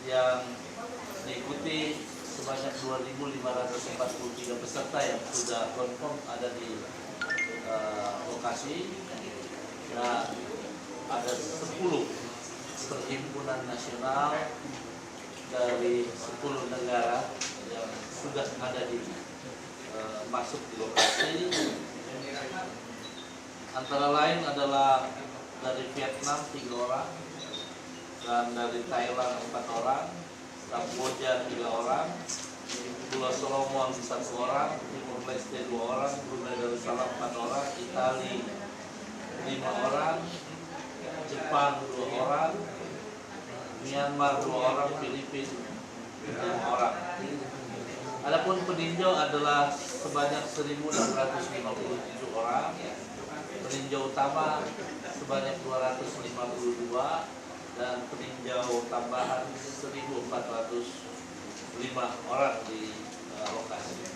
yang diikuti sebanyak 2.543 peserta yang sudah confirm ada di lokasi. Nah, ada 10 perhimpunan nasional dari 10 negara yang sudah ada di masuk di lokasi. Antara lain adalah dari Vietnam 3 orang, dan dari Thailand 4 orang, Kamboja 3 orang, Pulau Solomon 1 orang, Timur Leste 2 orang, Brunei Darussalam 4 orang, Italia 5 orang, Jepang 2 orang, Myanmar 2 orang, Filipina 5 orang. Adapun peninjau adalah sebanyak 1.657 orang. Peninjau utama sebanyak 252 dan peninjau tambahan 1.405 orang di lokasi.